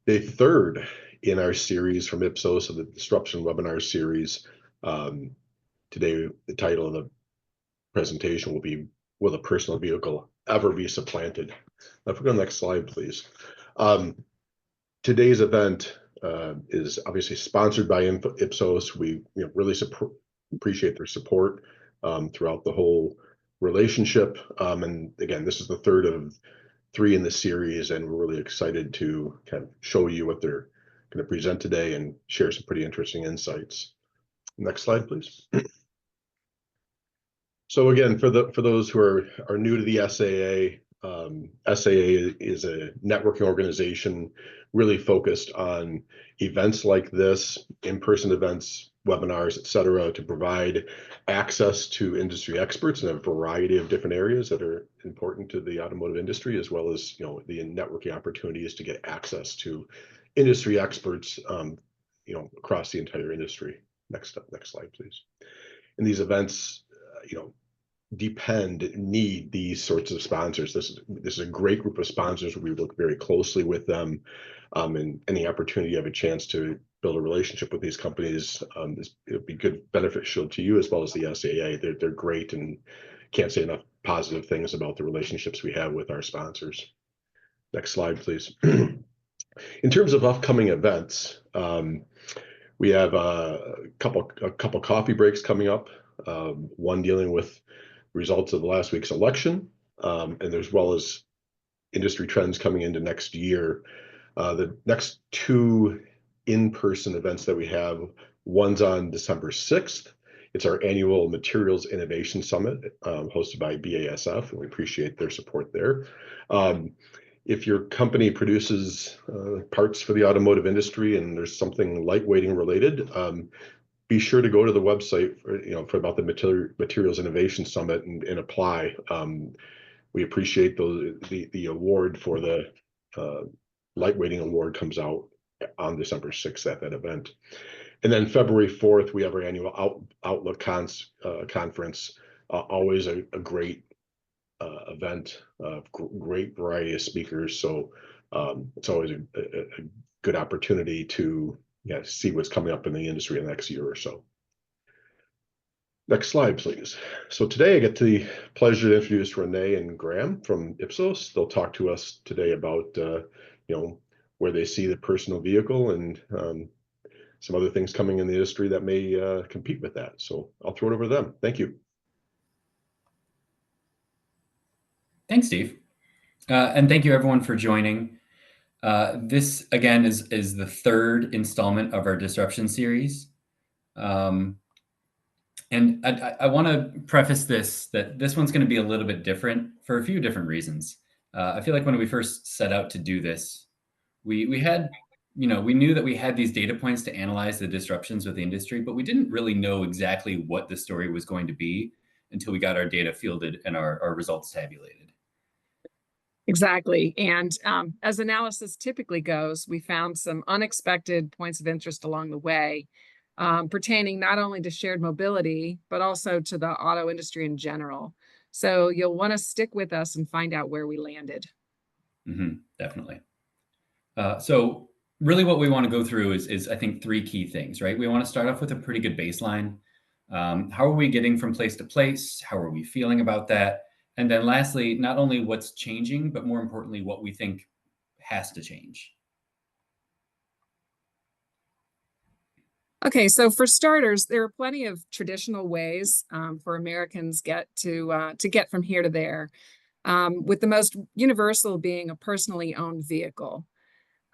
the third in our series from Ipsos of the Disruption Webinar Series. Today, the title of the presentation will be, will a personal vehicle ever be supplanted? Now, if we go to the next slide, please. Today's event is obviously sponsored by Ipsos. We really appreciate their support throughout the whole relationship. And again, this is the third of 3 in the series, and we're really excited to kind of show you what they're going to present today and share some pretty interesting insights. Next slide, please. So again, for those who are new to the SAA, SAA is a networking organization really focused on events like this, in-person events, webinars, et cetera, to provide access to industry experts in a variety of different areas that are important to the automotive industry, as well as the networking opportunities to get access to industry experts across the entire industry. Next slide, please. And these events, need these sorts of sponsors. This is a great group of sponsors. We work very closely with them, and any opportunity you have a chance to build a relationship with these companies, it'll be good, beneficial to you as well as the SAA. They're great, and can't say enough positive things about the relationships we have with our sponsors. Next slide, please. In terms of upcoming events, we have a couple coffee breaks coming up. One dealing with results of last week's election, and as well as industry trends coming into next year. The next 2 in-person events that we have, one's on December 6th. It's our annual Materials Innovation Summit, hosted by BASF, and we appreciate their support there. If your company produces parts for the automotive industry and there's something lightweighting related, be sure to go to the website for about the Materials Innovation Summit and apply. We appreciate the award for the lightweighting award comes out on December 6th at that event. And then February 4th, we have our annual Outlook conference, always a great event, great variety of speakers. So it's always a good opportunity to see what's coming up in the industry in the next year or so. Next slide, please. So today I get the pleasure to introduce Renee and Graham from Ipsos. They'll talk to us today about where they see the personal vehicle and some other things coming in the industry that may compete with that. So I'll throw it over to them. Thank you. Thanks, Steve. And thank you everyone for joining. This again is the 3rd installment of our disruption series. And I want to preface that this one's going to be a little bit different for a few different reasons. I feel like when we first set out to do this, we had, we knew that we had these data points to analyze the disruptions with the industry, but we didn't really know exactly what the story was going to be until we got our data fielded and our results tabulated. Exactly. And as analysis typically goes, we found some unexpected points of interest along the way, pertaining not only to shared mobility, but also to the auto industry in general. So you'll want to stick with us and find out where we landed. Definitely. So really what we want to go through is I think 3 key things, right? We want to start off with a pretty good baseline. How are we getting from place to place? How are we feeling about that? And then lastly, not only what's changing, but more importantly, what we think has to change. Okay, so for starters, there are plenty of traditional ways for Americans to get from here to there, with the most universal being a personally owned vehicle.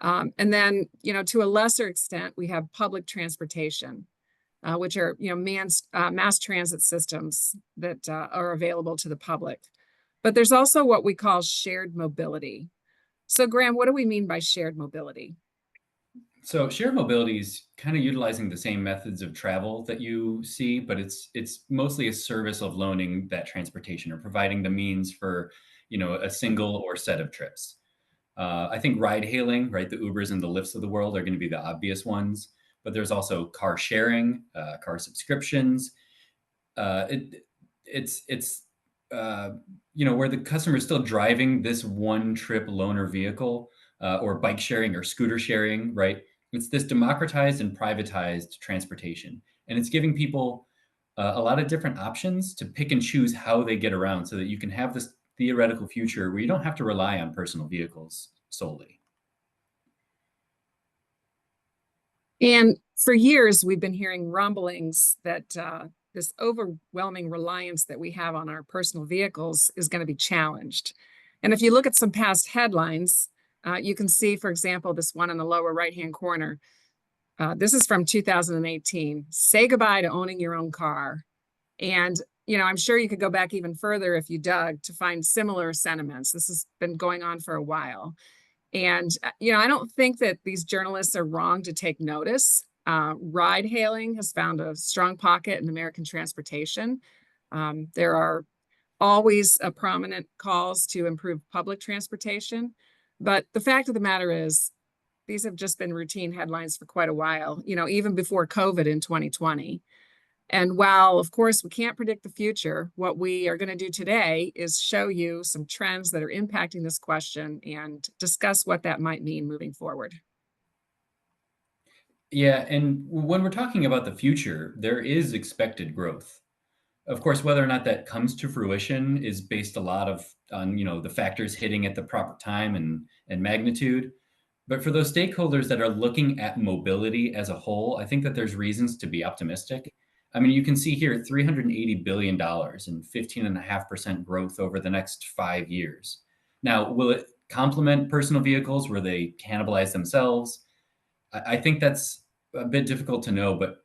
And then, to a lesser extent, we have public transportation, which are mass transit systems that are available to the public. But there's also what we call shared mobility. So Graham, what do we mean by shared mobility? So shared mobility is kind of utilizing the same methods of travel that you see, but it's mostly a service of loaning that transportation or providing the means for a single or set of trips. I think ride hailing, right? The Ubers and the Lyfts of the world are going to be the obvious ones. But there's also car sharing, car subscriptions. It's where the customer is still driving this one trip loaner vehicle, or bike sharing or scooter sharing, right? It's this democratized and privatized transportation. And it's giving people a lot of different options to pick and choose how they get around so that you can have this theoretical future where you don't have to rely on personal vehicles solely. And for years, we've been hearing rumblings that this overwhelming reliance that we have on our personal vehicles is going to be challenged. And if you look at some past headlines, you can see, for example, this one in the lower right-hand corner. This is from 2018. Say goodbye to owning your own car. And, I'm sure you could go back even further if you dug to find similar sentiments. This has been going on for a while. And, I don't think that these journalists are wrong to take notice. Ride hailing has found a strong pocket in American transportation. There are always prominent calls to improve public transportation. But the fact of the matter is, these have just been routine headlines for quite a while, even before COVID in 2020. And while, of course, we can't predict the future, what we are going to do today is show you some trends that are impacting this question and discuss what that might mean moving forward. Yeah, and when we're talking about the future, there is expected growth. Of course, whether or not that comes to fruition is based a lot on the factors hitting at the proper time and magnitude. But for those stakeholders that are looking at mobility as a whole, I think that there's reasons to be optimistic. I mean, you can see here $380 billion and 15.5% growth over the next 5 years. Now, will it complement personal vehicles? Will they cannibalize themselves? I think that's a bit difficult to know, but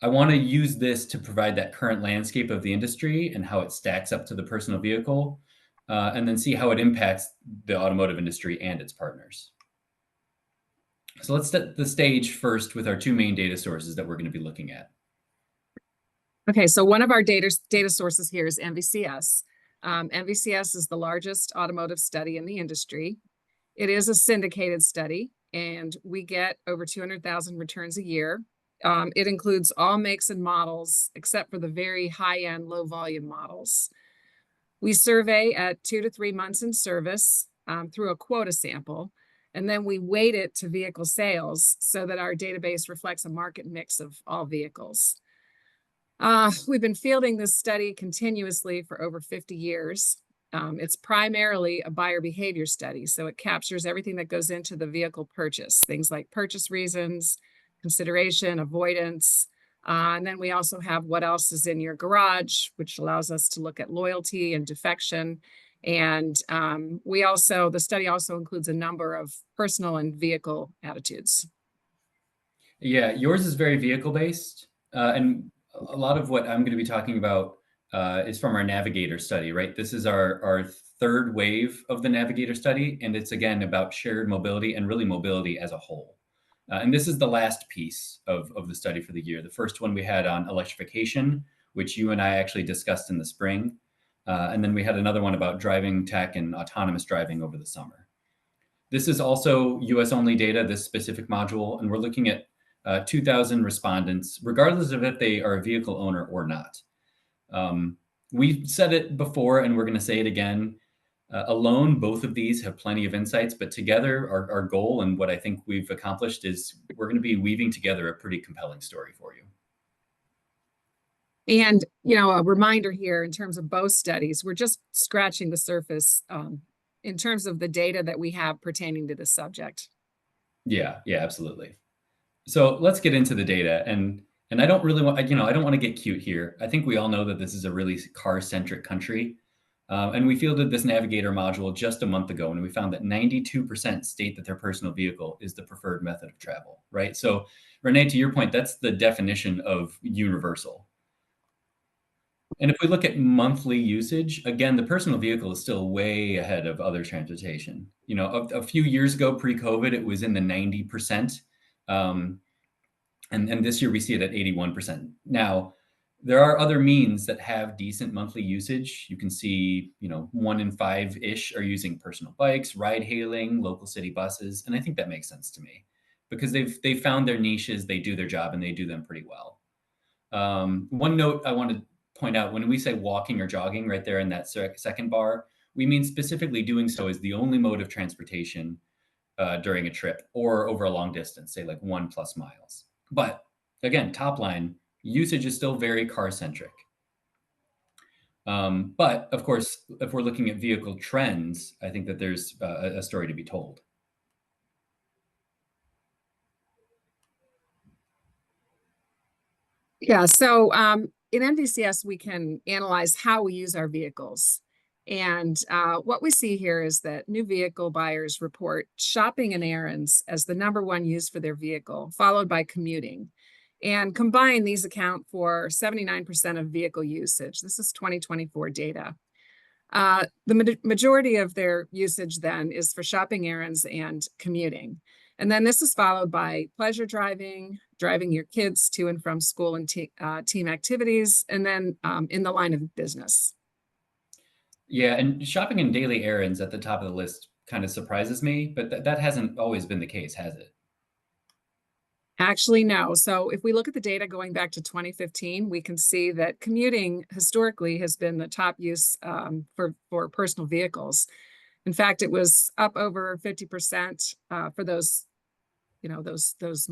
I want to use this to provide that current landscape of the industry and how it stacks up to the personal vehicle, and then see how it impacts the automotive industry and its partners. So let's set the stage first with our two main data sources that we're going to be looking at. Okay, so one of our data sources here is NVCS. NVCS is the largest automotive study in the industry. It is a syndicated study, and we get over 200,000 returns a year. It includes all makes and models, except for the very high-end, low-volume models. We survey at 2 to 3 months in service through a quota sample, and then we weight it to vehicle sales so that our database reflects a market mix of all vehicles. We've been fielding this study continuously for over 50 years. It's primarily a buyer behavior study, so it captures everything that goes into the vehicle purchase, things like purchase reasons, consideration, avoidance. And then we also have what else is in your garage, which allows us to look at loyalty and defection. And the study also includes a number of personal and vehicle attitudes. Yeah, yours is very vehicle-based. And a lot of what I'm going to be talking about is from our Navigator study, right? This is our third wave of the Navigator study, and it's again about shared mobility and really mobility as a whole. And this is the last piece of the study for the year. The first one we had on electrification, which you and I actually discussed in the spring. And then we had another one about driving tech and autonomous driving over the summer. This is also US only data, this specific module, and we're looking at 2,000 respondents, regardless of if they are a vehicle owner or not. We've said it before, and we're going to say it again. Alone, both of these have plenty of insights, but together, our goal and what I think we've accomplished is we're going to be weaving together a pretty compelling story for you. And, a reminder here in terms of both studies, we're just scratching the surface in terms of the data that we have pertaining to this subject. Yeah, absolutely. So let's get into the data. And I don't really want, I don't want to get cute here. I think we all know that this is a really car-centric country. And we fielded this Navigator module just a month ago, and we found that 92% state that their personal vehicle is the preferred method of travel, right? So Renee, to your point, that's the definition of universal. And if we look at monthly usage, again, the personal vehicle is still way ahead of other transportation. A few years ago, pre-COVID, it was in the 90%. And this year we see it at 81%. Now, there are other means that have decent monthly usage. You can see, 1 in 5-ish are using personal bikes, ride hailing, local city buses. And I think that makes sense to me because they've found their niches, they do their job, and they do them pretty well. One note I want to point out, when we say walking or jogging right there in that second bar, we mean specifically doing so as the only mode of transportation during a trip or over a long distance, say like 1+ miles. But again, top line, usage is still very car centric. But of course, if we're looking at vehicle trends, I think that there's a story to be told. Yeah, so in NVCS, we can analyze how we use our vehicles. And what we see here is that new vehicle buyers report shopping and errands as the #1 use for their vehicle, followed by commuting. And combined, these account for 79% of vehicle usage. This is 2024 data. The majority of their usage then is for shopping errands and commuting. And then this is followed by pleasure driving, driving your kids to and from school and team activities, and then in the line of business. Yeah, and shopping and daily errands at the top of the list kind of surprises me, but that hasn't always been the case, has it? Actually, no. So if we look at the data going back to 2015, we can see that commuting historically has been the top use for personal vehicles. In fact, it was up over 50% for those, those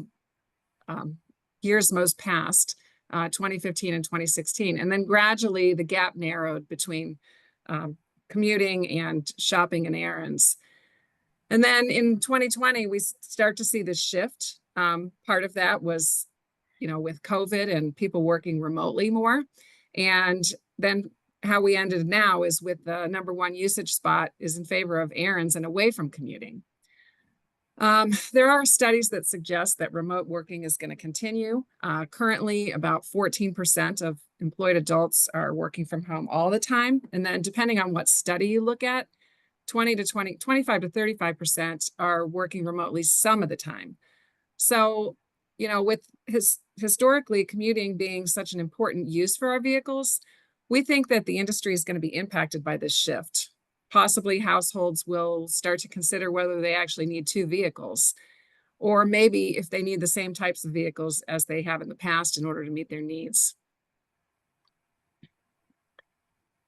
years most past, 2015 and 2016. And then gradually the gap narrowed between commuting and shopping and errands. And then in 2020, we start to see this shift. Part of that was, with COVID and people working remotely more. And then how we ended now is with the #1 usage spot is in favor of errands and away from commuting. There are studies that suggest that remote working is going to continue. Currently, about 14% of employed adults are working from home all the time. And then depending on what study you look at, 25 to 35% are working remotely some of the time. So, with historically commuting being such an important use for our vehicles, we think that the industry is going to be impacted by this shift. Possibly households will start to consider whether they actually need 2 vehicles, or maybe if they need the same types of vehicles as they have in the past in order to meet their needs.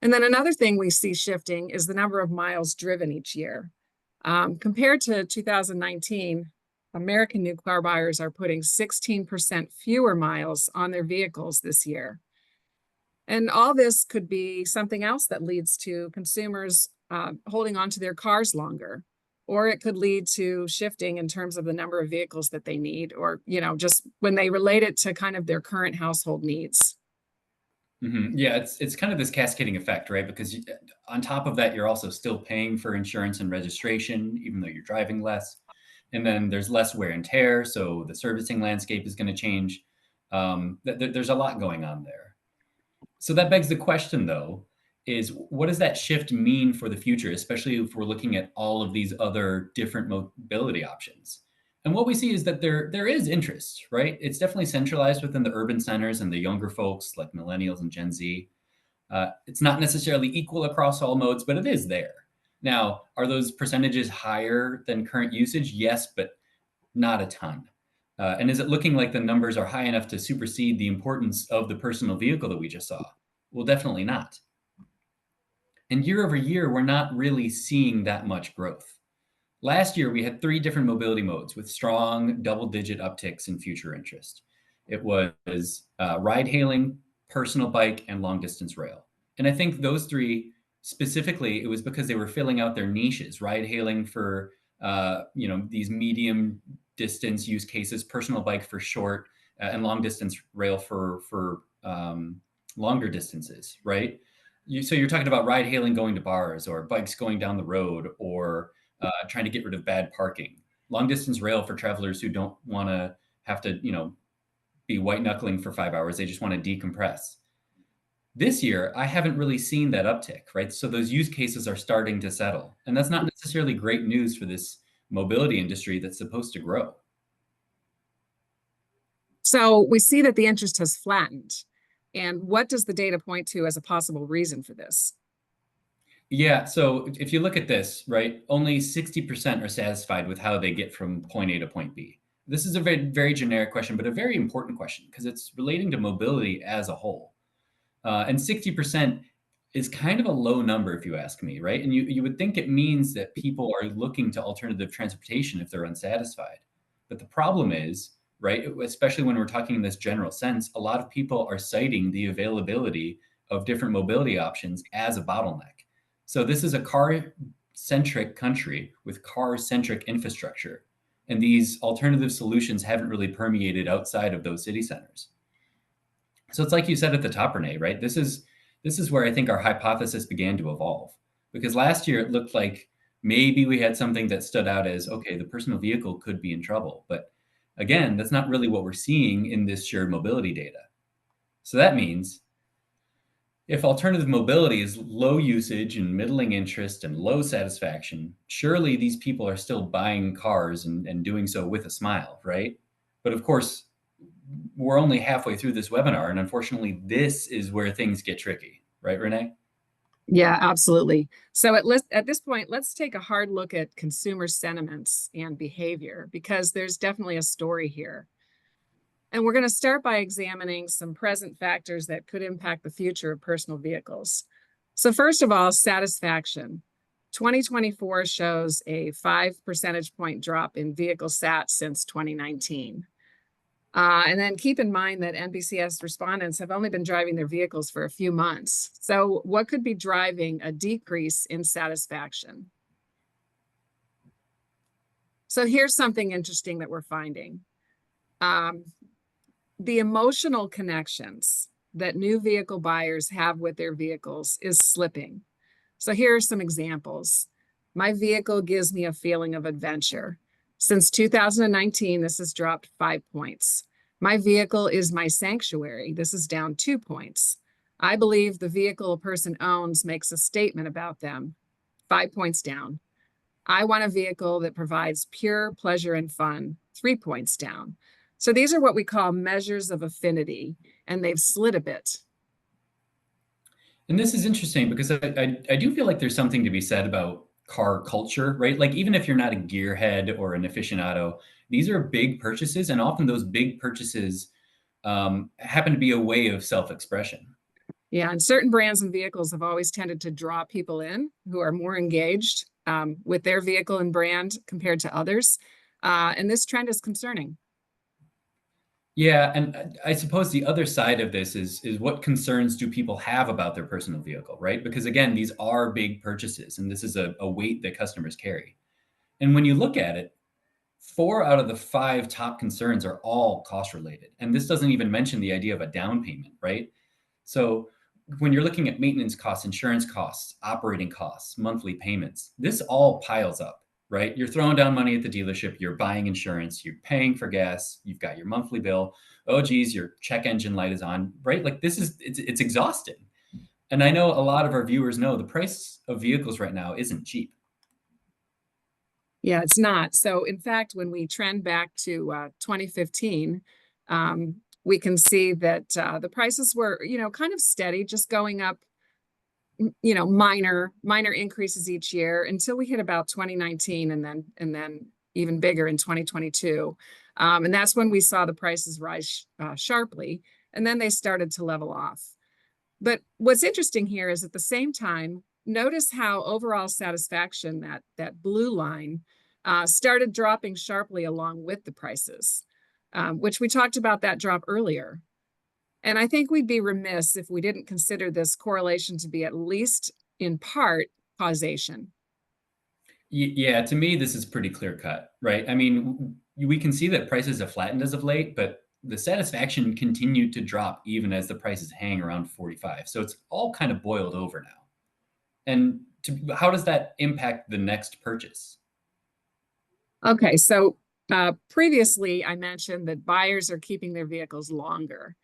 And then another thing we see shifting is the number of miles driven each year. Compared to 2019, American new car buyers are putting 16% fewer miles on their vehicles this year. And all this could be something else that leads to consumers holding on to their cars longer, or it could lead to shifting in terms of the number of vehicles that they need, or, just when they relate it to kind of their current household needs. Yeah, it's kind of this cascading effect, right? Because on top of that, you're also still paying for insurance and registration, even though you're driving less. And then there's less wear and tear, so the servicing landscape is going to change. There's a lot going on there. So that begs the question, though, is what does that shift mean for the future, especially if we're looking at all of these other different mobility options? And what we see is that there is interest, right? It's definitely centralized within the urban centers and the younger folks like millennials and Gen Z. It's not necessarily equal across all modes, but it is there. Now, are those percentages higher than current usage? Yes, but not a ton. And is it looking like the numbers are high enough to supersede the importance of the personal vehicle that we just saw? Well, definitely not. And year over year, we're not really seeing that much growth. Last year, we had 3 different mobility modes with strong double-digit upticks in future interest. It was ride-hailing, personal bike, and long-distance rail. And I think those 3 specifically, it was because they were filling out their niches, ride-hailing for these medium distance use cases, personal bike for short, and long distance rail for longer distances, right? So you're talking about ride hailing going to bars, or bikes going down the road, or trying to get rid of bad parking. Long distance rail for travelers who don't want to have to, be white knuckling for 5 hours. They just want to decompress. This year, I haven't really seen that uptick, right? So those use cases are starting to settle. And that's not necessarily great news for this mobility industry that's supposed to grow. So we see that the interest has flattened. And what does the data point to as a possible reason for this? Yeah, so if you look at this, right, only 60% are satisfied with how they get from point A to point B. This is a very, very generic question, but a very important question because it's relating to mobility as a whole. And 60% is kind of a low number, if you ask me, right? And you would think it means that people are looking to alternative transportation if they're unsatisfied. But the problem is, right, especially when we're talking in this general sense, a lot of people are citing the availability of different mobility options as a bottleneck. So this is a car-centric country with car-centric infrastructure. And these alternative solutions haven't really permeated outside of those city centers. So it's like you said at the top, Renee, right? This is where I think our hypothesis began to evolve. Because last year it looked like maybe we had something that stood out as, okay, the personal vehicle could be in trouble. But again, that's not really what we're seeing in this shared mobility data. So that means if alternative mobility is low usage and middling interest and low satisfaction, surely these people are still buying cars and doing so with a smile, right? But of course, we're only halfway through this webinar, and unfortunately, this is where things get tricky, right, Renee? Yeah, absolutely. So at this point, let's take a hard look at consumer sentiments and behavior, because there's definitely a story here. And we're going to start by examining some present factors that could impact the future of personal vehicles. So first of all, satisfaction. 2024 shows a 5 percentage point drop in vehicle sat since 2019. And then keep in mind that NVCS respondents have only been driving their vehicles for a few months. So what could be driving a decrease in satisfaction? So here's something interesting that we're finding. The emotional connections that new vehicle buyers have with their vehicles is slipping. So here are some examples. My vehicle gives me a feeling of adventure. Since 2019, this has dropped 5 points. My vehicle is my sanctuary. This is down 2 points. I believe the vehicle a person owns makes a statement about them. 5 points down. I want a vehicle that provides pure pleasure and fun. 3 points down. So these are what we call measures of affinity, and they've slid a bit. And this is interesting because I do feel like there's something to be said about car culture, right? Like even if you're not a gearhead or an aficionado, these are big purchases, and often those big purchases happen to be a way of self-expression. Yeah, and certain brands and vehicles have always tended to draw people in who are more engaged with their vehicle and brand compared to others. And this trend is concerning. Yeah, and I suppose the other side of this is what concerns do people have about their personal vehicle, right? Because again, these are big purchases, and this is a weight that customers carry. And when you look at it, 4 out of the 5 top concerns are all cost related. And this doesn't even mention the idea of a down payment, right? So when you're looking at maintenance costs, insurance costs, operating costs, monthly payments, this all piles up, right? You're throwing down money at the dealership, you're buying insurance, you're paying for gas, you've got your monthly bill. Oh, geez, your check engine light is on, right? Like it's exhausting. And I know a lot of our viewers know the price of vehicles right now isn't cheap. Yeah, it's not. So in fact, when we trend back to 2015, we can see that the prices were, kind of steady, just going up, minor increases each year until we hit about 2019, and then even bigger in 2022. And that's when we saw the prices rise sharply, and then they started to level off. But what's interesting here is at the same time, notice how overall satisfaction, that blue line, started dropping sharply along with the prices, which we talked about that drop earlier. And I think we'd be remiss if we didn't consider this correlation to be at least in part causation. Yeah, to me, this is pretty clear cut, right? I mean, we can see that prices have flattened as of late, but the satisfaction continued to drop even as the prices hang around 45. So it's all kind of boiled over now. And how does that impact the next purchase? Okay, so previously I mentioned that buyers are keeping their vehicles longer,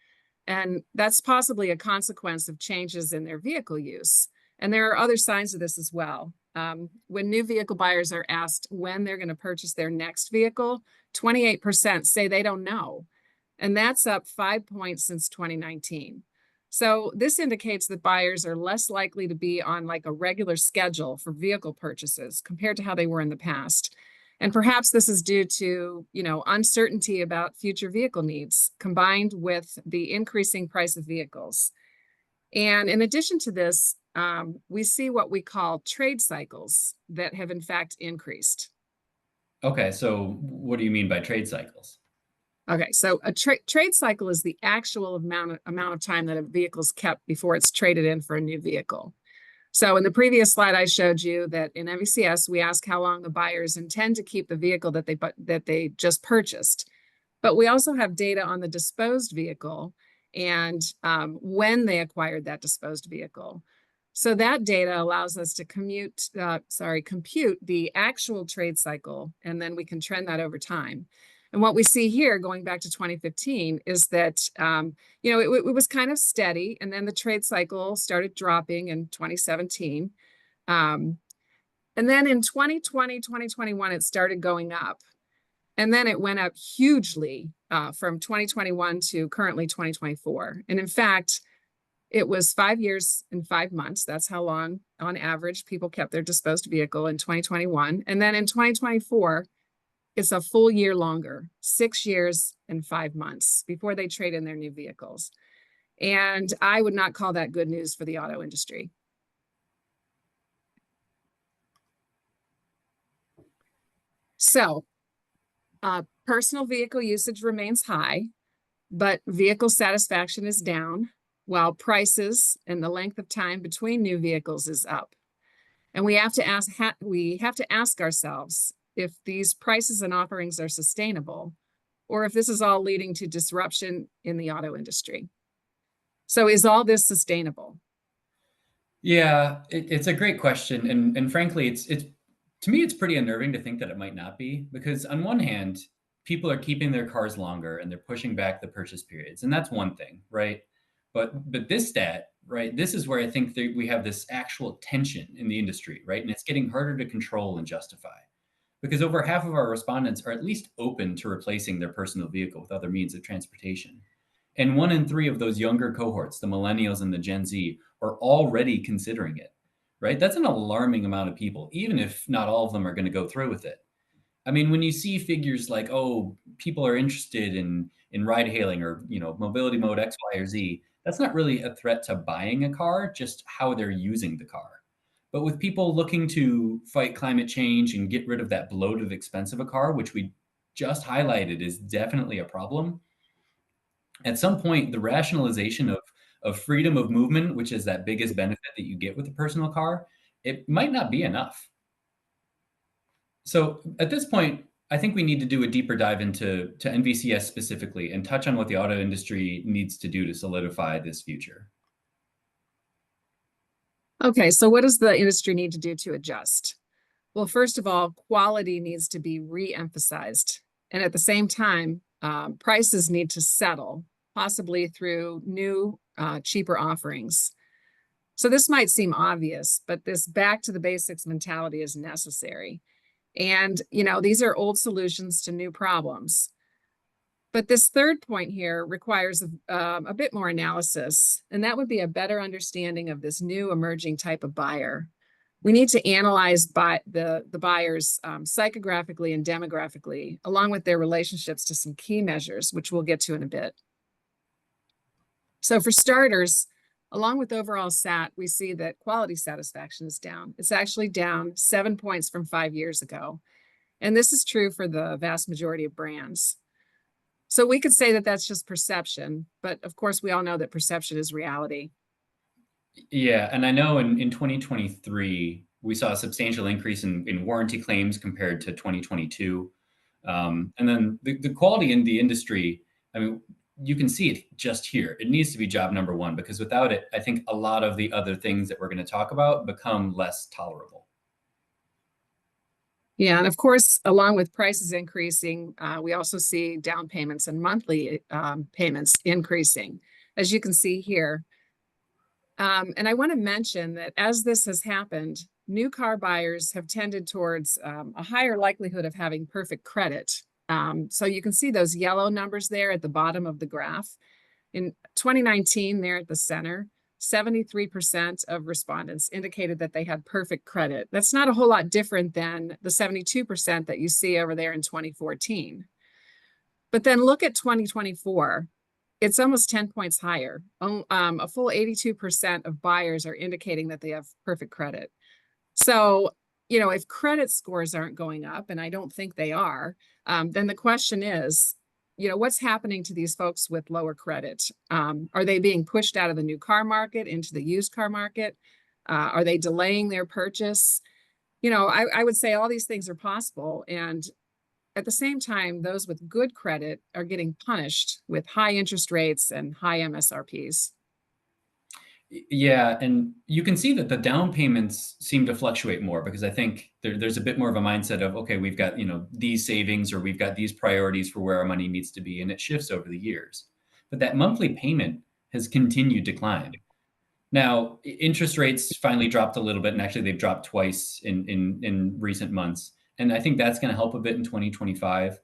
and that's possibly a consequence of changes in their vehicle use. And there are other signs of this as well. When new vehicle buyers are asked when they're going to purchase their next vehicle, 28% say they don't know. And that's up 5 points since 2019. So this indicates that buyers are less likely to be on like a regular schedule for vehicle purchases compared to how they were in the past. And perhaps this is due to, uncertainty about future vehicle needs combined with the increasing price of vehicles. And in addition to this, we see what we call trade cycles that have in fact increased. Okay, so what do you mean by trade cycles? Okay, so a trade cycle is the actual amount of time that a vehicle's kept before it's traded in for a new vehicle. So in the previous slide, I showed you that in NVCS, we ask how long the buyers intend to keep the vehicle that they just purchased. But we also have data on the disposed vehicle and when they acquired that disposed vehicle. So that data allows us to compute the actual trade cycle, and then we can trend that over time. And what we see here, going back to 2015, is that it was kind of steady, and then the trade cycle started dropping in 2017. And then in 2020, 2021, it started going up. And then it went up hugely from 2021 to currently 2024. And in fact, it was 5 years and 5 months. That's how long, on average, people kept their disposed vehicle in 2021. And then in 2024, it's a full year longer, 6 years and 5 months before they trade in their new vehicles. And I would not call that good news for the auto industry. So, personal vehicle usage remains high, but vehicle satisfaction is down, while prices and the length of time between new vehicles is up. And we have to ask ourselves if these prices and offerings are sustainable, or if this is all leading to disruption in the auto industry. So is all this sustainable? Yeah, it's a great question. And frankly, it's to me, it's pretty unnerving to think that it might not be, because on one hand, people are keeping their cars longer and they're pushing back the purchase periods. And that's one thing, right? But this stat, right, this is where I think that we have this actual tension in the industry, right? And it's getting harder to control and justify, because over half of our respondents are at least open to replacing their personal vehicle with other means of transportation. And 1 in 3 of those younger cohorts, the millennials and the Gen Z, are already considering it, right? That's an alarming amount of people, even if not all of them are going to go through with it. I mean, when you see figures like, oh, people are interested in ride hailing or, mobility mode X, Y, or Z, that's not really a threat to buying a car, just how they're using the car. But with people looking to fight climate change and get rid of that bloated expense of a car, which we just highlighted is definitely a problem, at some point, the rationalization of freedom of movement, which is that biggest benefit that you get with a personal car, it might not be enough. So at this point, I think we need to do a deeper dive into NVCS specifically and touch on what the auto industry needs to do to solidify this future. Okay, so what does the industry need to do to adjust? Well, first of all, quality needs to be re-emphasized. And at the same time, prices need to settle, possibly through new, cheaper offerings. So this might seem obvious, but this back to the basics mentality is necessary. And, these are old solutions to new problems. But this third point here requires a bit more analysis, and that would be a better understanding of this new emerging type of buyer. We need to analyze the buyers psychographically and demographically, along with their relationships to some key measures, which we'll get to in a bit. So for starters, along with overall SAT, we see that quality satisfaction is down. It's actually down 7 points from 5 years ago. And this is true for the vast majority of brands. So we could say that that's just perception, but of course we all know that perception is reality. Yeah, and I know in 2023, we saw a substantial increase in warranty claims compared to 2022. And then the quality in the industry, I mean, you can see it just here. It needs to be job number one, because without it, I think a lot of the other things that we're going to talk about become less tolerable. Yeah, and of course, along with prices increasing, we also see down payments and monthly payments increasing, as you can see here. And I want to mention that as this has happened, new car buyers have tended towards a higher likelihood of having perfect credit. So you can see those yellow numbers there at the bottom of the graph. In 2019, there at the center, 73% of respondents indicated that they had perfect credit. That's not a whole lot different than the 72% that you see over there in 2014. But then look at 2024. it's almost 10 points higher. A full 82% of buyers are indicating that they have perfect credit. So, if credit scores aren't going up, and I don't think they are, then the question is, what's happening to these folks with lower credit? Are they being pushed out of the new car market into the used car market? Are they delaying their purchase? I would say all these things are possible. And at the same time, those with good credit are getting punished with high interest rates and high MSRPs. Yeah, and you can see that the down payments seem to fluctuate more because I think there's a bit more of a mindset of, okay, we've got, these savings or we've got these priorities for where our money needs to be, and it shifts over the years. But that monthly payment has continued to climb. Now, interest rates finally dropped a little bit, and actually they've dropped twice in recent months. And I think that's going to help a bit in 2025.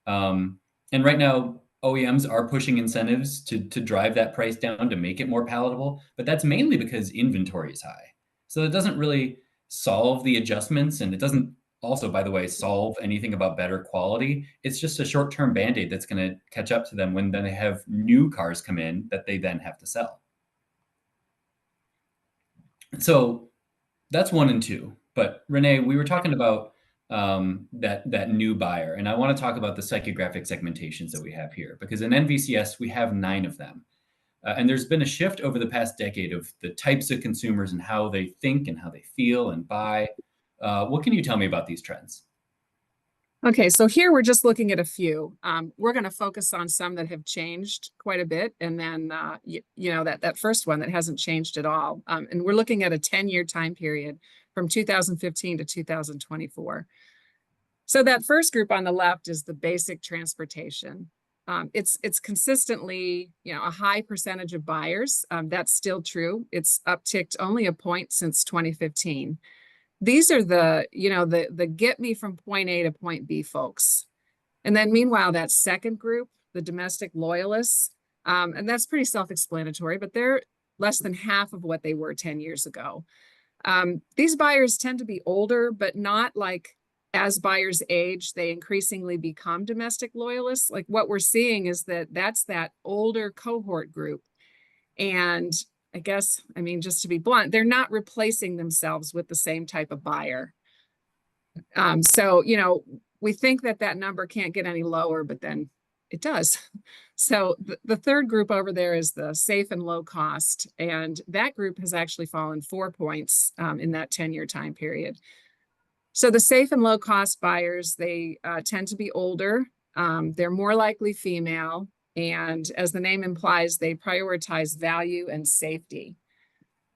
And right now, OEMs are pushing incentives to drive that price down to make it more palatable, but that's mainly because inventory is high. So it doesn't really solve the adjustments, and it doesn't also, by the way, solve anything about better quality. It's just a short-term Band-Aid that's going to catch up to them when they have new cars come in that they then have to sell. So that's 1 and 2. But Renee, we were talking about that new buyer, and I want to talk about the psychographic segmentations that we have here, because in NVCS we have 9 of them, and there's been a shift over the past decade of the types of consumers and how they think and how they feel and buy. What can you tell me about these trends? Okay, so here we're just looking at a few. We're going to focus on some that have changed quite a bit, and then that first one that hasn't changed at all. And we're looking at a 10-year time period from 2015 to 2024. So that first group on the left is the basic transportation. It's consistently, a high percentage of buyers. That's still true. It's upticked only a point since 2015. These are the get me from point A to point B folks. And then meanwhile, that second group, the domestic loyalists, and that's pretty self-explanatory, but they're less than half of what they were 10 years ago. These buyers tend to be older, but not like as buyers age, they increasingly become domestic loyalists. Like what we're seeing is that's that older cohort group. And I guess, just to be blunt, they're not replacing themselves with the same type of buyer. So, we think that number can't get any lower, but then it does. So the third group over there is the safe and low cost. And that group has actually fallen 4 points in that 10-year time period. So the safe and low cost buyers, they tend to be older. They're more likely female. And as the name implies, they prioritize value and safety.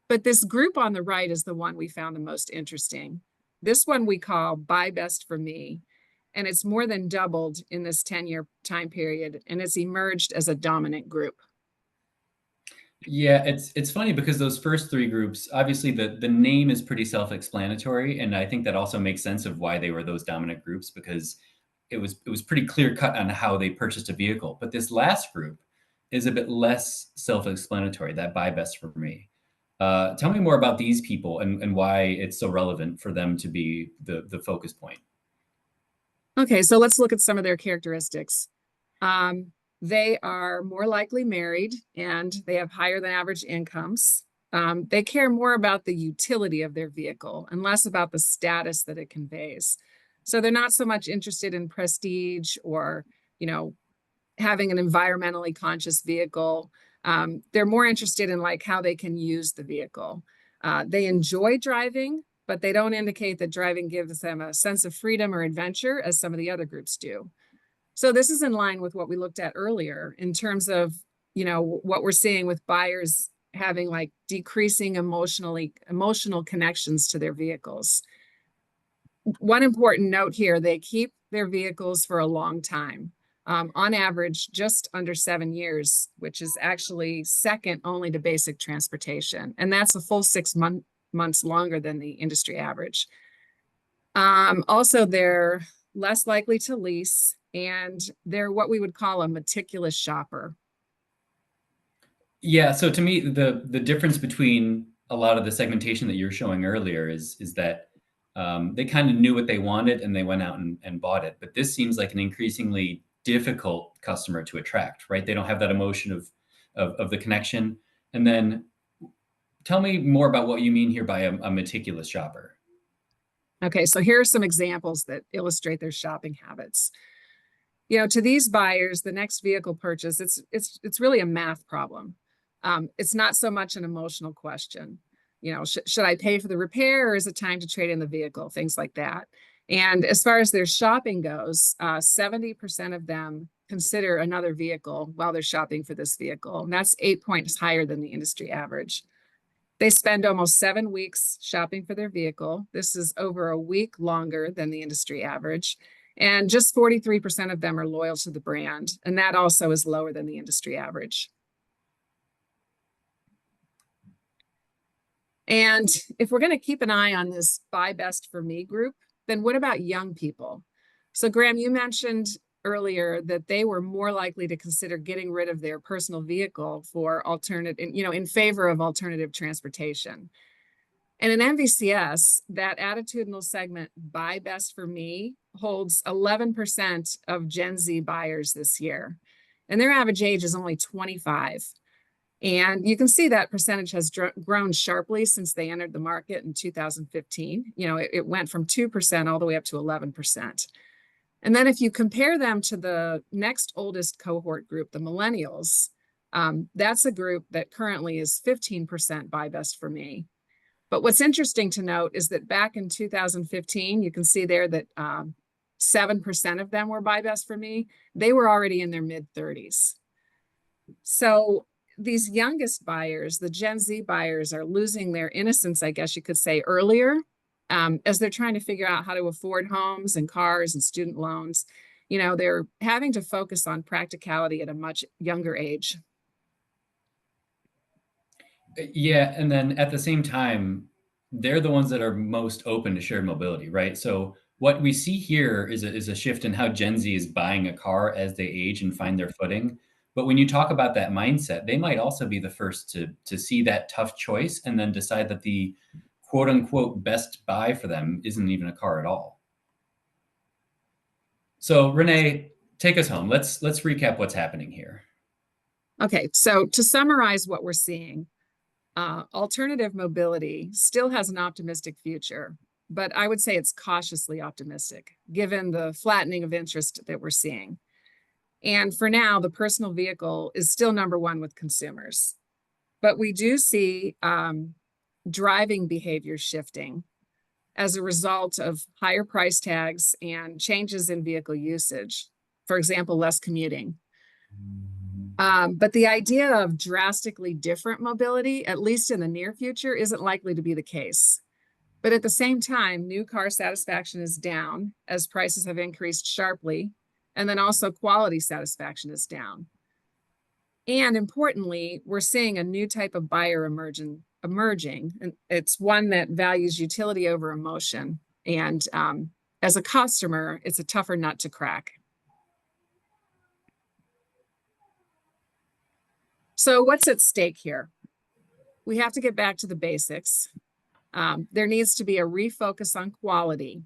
But this group on the right is the one we found the most interesting. This one we call Buy Best for Me. And it's more than doubled in this 10-year time period. And it's emerged as a dominant group. Yeah, it's funny because those first 3 groups, obviously the name is pretty self-explanatory. And I think that also makes sense of why they were those dominant groups, because it was pretty clear cut on how they purchased a vehicle. But this last group is a bit less self-explanatory, that Buy Best for Me. Tell me more about these people and why it's so relevant for them to be the focus point. Okay, so let's look at some of their characteristics. They are more likely married and they have higher than average incomes. They care more about the utility of their vehicle and less about the status that it conveys. So they're not so much interested in prestige or, having an environmentally conscious vehicle. They're more interested in how they can use the vehicle. They enjoy driving, but they don't indicate that driving gives them a sense of freedom or adventure as some of the other groups do. So this is in line with what we looked at earlier in terms of, what we're seeing with buyers having decreasing emotional connections to their vehicles. One important note here, they keep their vehicles for a long time. On average, just under 7 years, which is actually second only to basic transportation. And that's a full 6 months longer than the industry average. Also, they're less likely to lease, and they're what we would call a meticulous shopper. Yeah, so to me, the difference between a lot of the segmentation that you're showing earlier is that they kind of knew what they wanted and they went out and bought it. But this seems like an increasingly difficult customer to attract, right? They don't have that emotion of the connection. And then tell me more about what you mean here by a meticulous shopper. Okay, so here are some examples that illustrate their shopping habits. You know, to these buyers, the next vehicle purchase, it's really a math problem. It's not so much an emotional question. You know, should I pay for the repair, or is it time to trade in the vehicle? Things like that. And as far as their shopping goes, 70% of them consider another vehicle while they're shopping for this vehicle. And that's 8 points higher than the industry average. They spend almost 7 weeks shopping for their vehicle. This is over a week longer than the industry average. And just 43% of them are loyal to the brand. And that also is lower than the industry average. And if we're going to keep an eye on this buy best for me group, then what about young people? So Graham, you mentioned earlier that they were more likely to consider getting rid of their personal vehicle for alternative, you know, in favor of alternative transportation. And in NVCS, that attitudinal segment, buy best for me, holds 11% of Gen Z buyers this year. And their average age is only 25. And you can see that percentage has grown sharply since they entered the market in 2015. You know, it went from 2% all the way up to 11%. And then if you compare them to the next oldest cohort group, the millennials, that's a group that currently is 15% buy best for me. But what's interesting to note is that back in 2015, you can see there that 7% of them were buy best for me. They were already in their mid-30s. So these youngest buyers, the Gen Z buyers, are losing their innocence, I guess you could say, earlier, as they're trying to figure out how to afford homes and cars and student loans. You know, they're having to focus on practicality at a much younger age. Yeah, and then at the same time, they're the ones that are most open to shared mobility, right? So what we see here is a shift in how Gen Z is buying a car as they age and find their footing. But when you talk about that mindset, they might also be the first to see that tough choice and then decide that the quote unquote best buy for them isn't even a car at all. So Renee, take us home. Let's recap what's happening here. Okay, so to summarize what we're seeing, alternative mobility still has an optimistic future, but I would say it's cautiously optimistic given the flattening of interest that we're seeing. And for now, the personal vehicle is still number one with consumers. But we do see driving behavior shifting as a result of higher price tags and changes in vehicle usage. For example, less commuting. But the idea of drastically different mobility, at least in the near future, isn't likely to be the case. But at the same time, new car satisfaction is down as prices have increased sharply. And then also quality satisfaction is down. And importantly, we're seeing a new type of buyer emerging. And it's one that values utility over emotion. And as a customer, it's a tougher nut to crack. So what's at stake here? We have to get back to the basics. There needs to be a refocus on quality.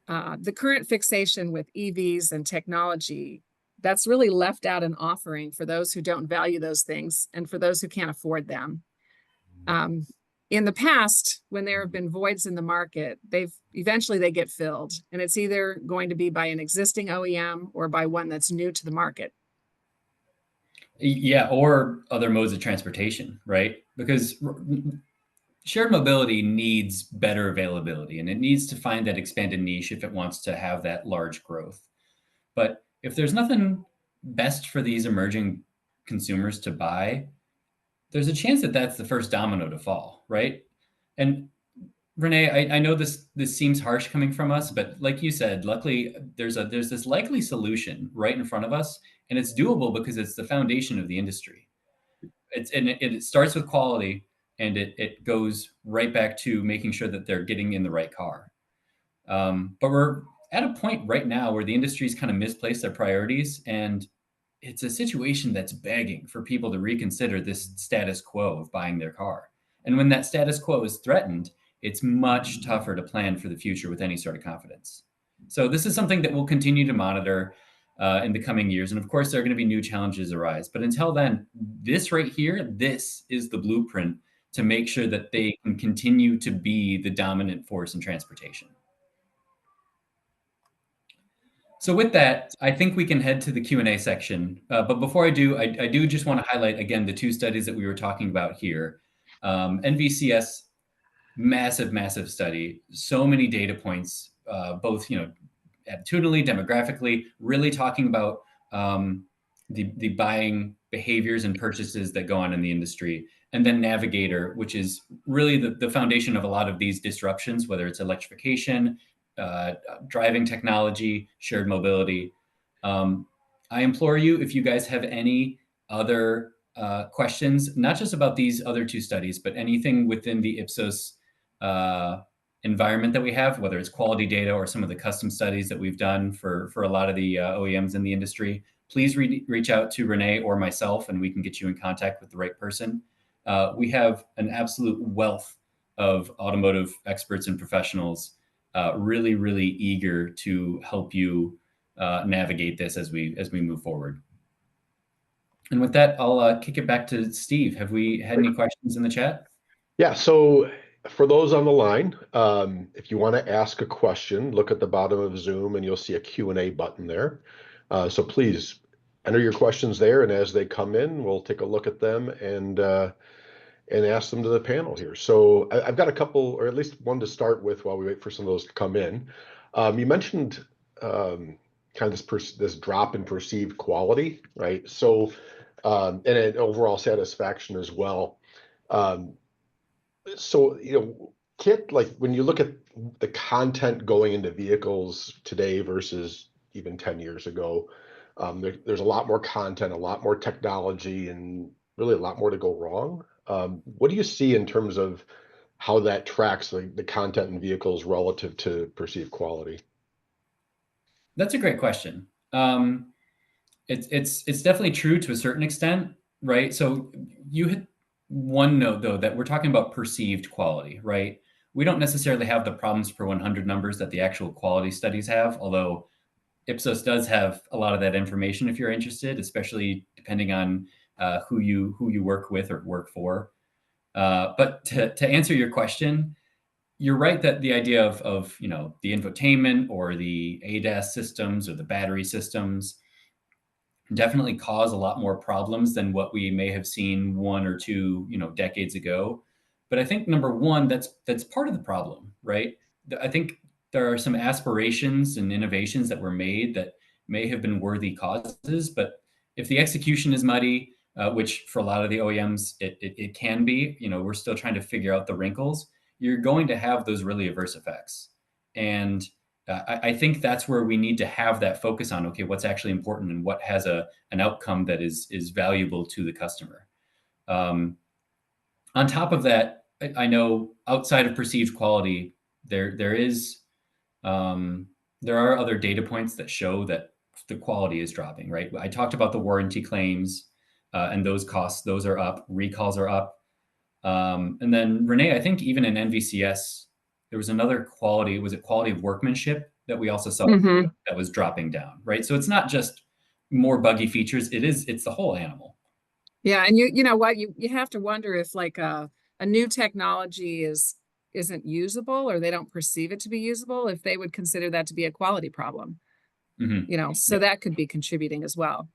The current fixation with EVs and technology, that's really left out an offering for those who don't value those things and for those who can't afford them. In the past, when there have been voids in the market, eventually they get filled, and it's either going to be by an existing OEM or by one that's new to the market. Yeah, or other modes of transportation, right? Because shared mobility needs better availability, and it needs to find that expanded niche if it wants to have that large growth. But if there's nothing best for these emerging consumers to buy, there's a chance that that's the first domino to fall, right? And Renee, I know this seems harsh coming from us, but like you said, luckily there's this likely solution right in front of us, and it's doable because it's the foundation of the industry. It starts with quality, and it goes right back to making sure that they're getting in the right car. But we're at a point right now where the industry's kind of misplaced their priorities, and it's a situation that's begging for people to reconsider this status quo of buying their car. And when that status quo is threatened, it's much tougher to plan for the future with any sort of confidence. So this is something that we'll continue to monitor. in the coming years. And of course, there are going to be new challenges arise. But until then, this right here, this is the blueprint to make sure that they can continue to be the dominant force in transportation. So with that, I think we can head to the Q&A section. But before I do, I do just want to highlight again the two studies that we were talking about here. NVCS, massive study, so many data points, both attitudinally, demographically, really talking about the buying behaviors and purchases that go on in the industry. And then Navigator, which is really the foundation of a lot of these disruptions, whether it's electrification, driving technology, shared mobility. I implore you, if you guys have any other questions, not just about these other two studies, but anything within the Ipsos environment that we have, whether it's quality data or some of the custom studies that we've done for a lot of the OEMs in the industry, please reach out to Renee or myself, and we can get you in contact with the right person. We have an absolute wealth of automotive experts and professionals, really eager to help you navigate this as we move forward. And with that, I'll kick it back to Steve. Have we had any questions in the chat? Yeah, so for those on the line, if you want to ask a question, look at the bottom of Zoom and you'll see a Q&A button there. So please enter your questions there, and as they come in, we'll take a look at them and ask them to the panel here. So I've got a couple, or at least one to start with while we wait for some of those to come in. You mentioned kind of this drop in perceived quality, right? So and an overall satisfaction as well. So Kit, like when you look at the content going into vehicles today versus even 10 years ago, there's a lot more content, a lot more technology, and really a lot more to go wrong. What do you see in terms of how that tracks the content in vehicles relative to perceived quality? That's a great question. It's definitely true to a certain extent, right? So you hit one note though, that we're talking about perceived quality, right? We don't necessarily have the problems per 100 numbers that the actual quality studies have, although Ipsos does have a lot of that information if you're interested, especially depending on who you work with or work for. But to answer your question, you're right that the idea of the infotainment or the ADAS systems or the battery systems definitely cause a lot more problems than what we may have seen one or two decades ago. But I think number one, that's part of the problem, right? I think there are some aspirations and innovations that were made that may have been worthy causes, but if the execution is muddy, which for a lot of the OEMs it can be, we're still trying to figure out the wrinkles, you're going to have those really adverse effects. And I think that's where we need to have that focus on, okay, what's actually important and what has an outcome that is valuable to the customer. On top of that, I know outside of perceived quality, there are other data points that show that the quality is dropping, right? I talked about the warranty claims and those costs, those are up, recalls are up. And then Renee, I think even in NVCS, there was another quality, was it quality of workmanship that we also saw that was dropping down, right? So it's not just more buggy features, it's the whole animal. Yeah, and you know what, you have to wonder if like a new technology isn't usable or they don't perceive it to be usable, if they would consider that to be a quality problem. So that could be contributing as well.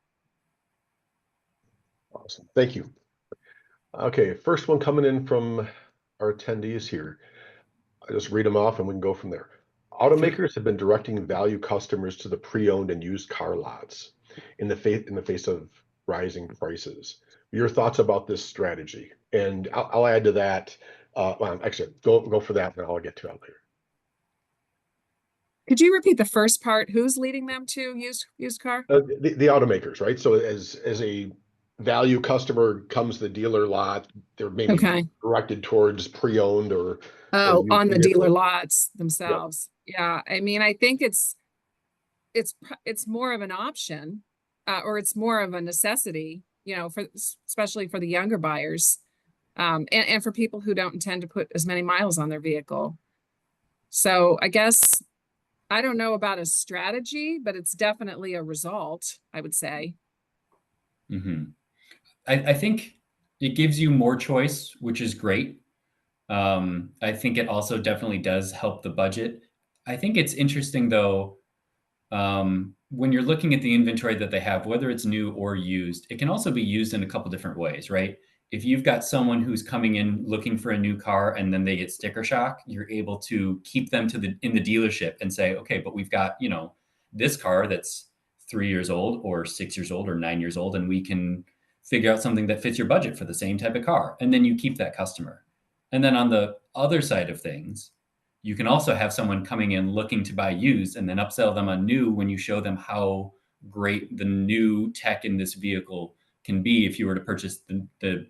Awesome, thank you. Okay, first one coming in from our attendees here. I just read them off and we can go from there. Automakers have been directing value customers to the pre-owned and used car lots in the face of rising prices. Your thoughts about this strategy? And I'll add to that. Well, actually, go for that, and I'll get to it later. Could you repeat the first part? Who's leading them to used car? The automakers, right? So as a value customer comes to the dealer lot, they're maybe directed towards pre-owned or on the dealer lots themselves. Yep. Yeah, I mean, I think it's more of an option, or it's more of a necessity, especially for the younger buyers, and for people who don't intend to put as many miles on their vehicle. So I guess I don't know about a strategy, but it's definitely a result, I would say. Mm-hmm. I think it gives you more choice, which is great. I think it also definitely does help the budget. I think it's interesting though, when you're looking at the inventory that they have, whether it's new or used, it can also be used in a couple different ways, right? If you've got someone who's coming in looking for a new car and then they get sticker shock, you're able to keep them in the dealership and say, okay, but we've got, this car that's 3 years old or 6 years old or 9 years old, and we can figure out something that fits your budget for the same type of car. And then you keep that customer. And then on the other side of things, you can also have someone coming in looking to buy used and then upsell them on new when you show them how great the new tech in this vehicle can be if you were to purchase the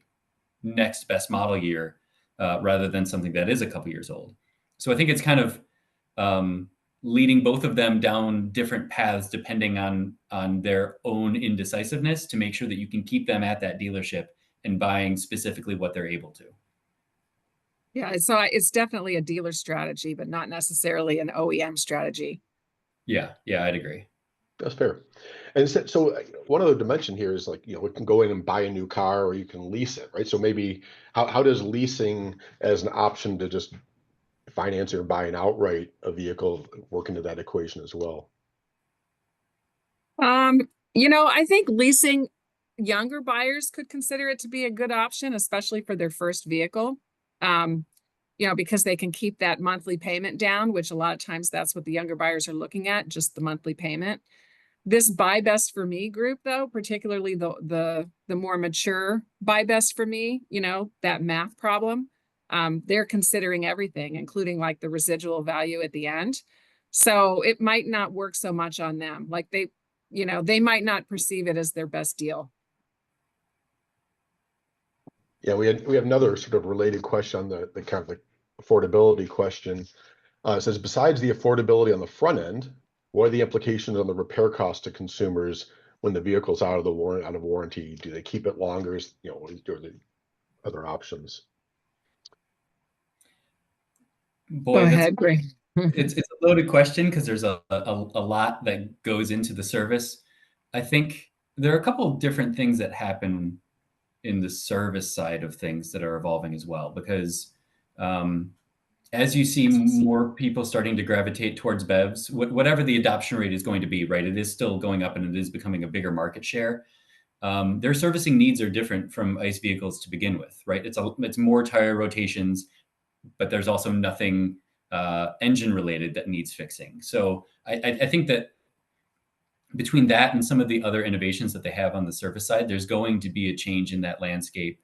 next best model year rather than something that is a couple years old. So I think it's kind of leading both of them down different paths depending on their own indecisiveness to make sure that you can keep them at that dealership and buying specifically what they're able to. Yeah, so it's definitely a dealer strategy, but not necessarily an OEM strategy. Yeah, I'd agree. That's fair. And so one other dimension here is like, we can go in and buy a new car or you can lease it, right? So maybe how does leasing as an option to just finance or buying outright a vehicle work into that equation as well? I think leasing, younger buyers could consider it to be a good option, especially for their first vehicle. Because they can keep that monthly payment down, which a lot of times that's what the younger buyers are looking at, just the monthly payment. This buy best for me group, though, particularly the more mature buy best for me, that math problem, they're considering everything, including like the residual value at the end. So it might not work so much on them. Like they might not perceive it as their best deal. Yeah, we have another sort of related question on the kind of the affordability question. It says, besides the affordability on the front end, what are the implications on the repair cost to consumers when the vehicle's out of warranty? Do they keep it longer? Are the other options? Boy, Go ahead, Greg. it's a loaded question because there's a lot that goes into the service. I think there are a couple of different things that happen in the service side of things that are evolving as well, because as you see more people starting to gravitate towards BEVs, whatever the adoption rate is going to be, right? It is still going up and it is becoming a bigger market share. Their servicing needs are different from ICE vehicles to begin with, right? It's more tire rotations, but there's also nothing engine related that needs fixing. So I think that between that and some of the other innovations that they have on the service side, there's going to be a change in that landscape,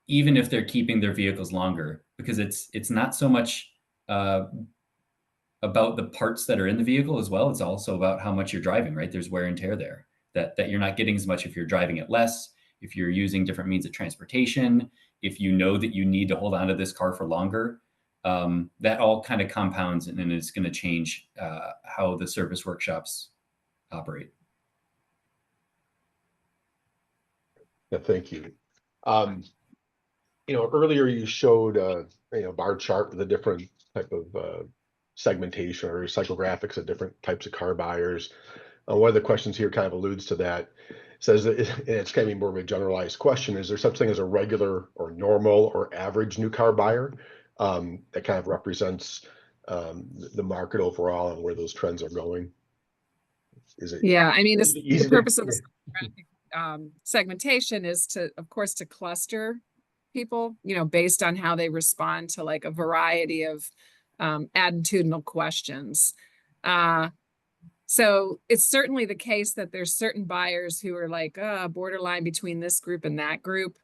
even if they're keeping their vehicles longer, because it's not so much about the parts that are in the vehicle as well. It's also about how much you're driving, right? There's wear and tear there that you're not getting as much if you're driving it less, if you're using different means of transportation, if you know that you need to hold on to this car for longer. That all kind of compounds and is going to change how the service workshops operate. Yeah, thank you. Earlier you showed bar chart with a different type of segmentation or psychographics of different types of car buyers. One of the questions here kind of alludes to that. Says that it's kind of more of a generalized question. Is there such thing as a regular or normal or average new car buyer that kind of represents the market overall and where those trends are going? Is it? Yeah, I mean, the purpose of this segmentation is of course, to cluster people, based on how they respond to like a variety of attitudinal questions. So it's certainly the case that there's certain buyers who are like borderline between this group and that group.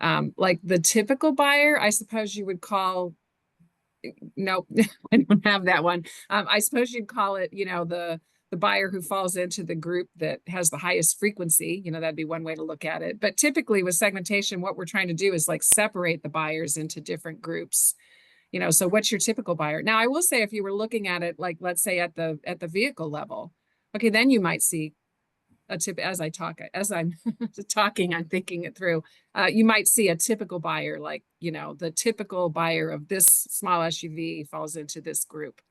Like the typical buyer, I suppose you would call, nope, I don't have that one. I suppose you'd call it, the buyer who falls into the group that has the highest frequency, that'd be one way to look at it. But typically with segmentation, what we're trying to do is like separate the buyers into different groups. So what's your typical buyer? Now, I will say if you were looking at it, like, let's say at the vehicle level, okay, then you might see a tip as I'm talking, I'm thinking it through. You might see a typical buyer, like, the typical buyer of this small SUV falls into this group.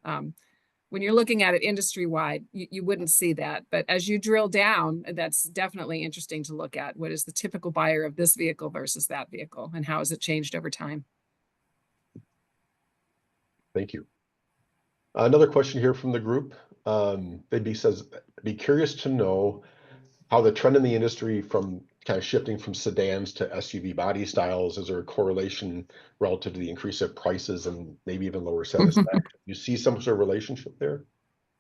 When you're looking at it industry-wide, you wouldn't see that. But as you drill down, that's definitely interesting to look at. What is the typical buyer of this vehicle versus that vehicle, and how has it changed over time? Thank you. Another question here from the group. Says, be curious to know how the trend in the industry from kind of shifting from sedans to SUV body styles, is there a correlation relative to the increase of prices and maybe even lower satisfaction? You see some sort of relationship there?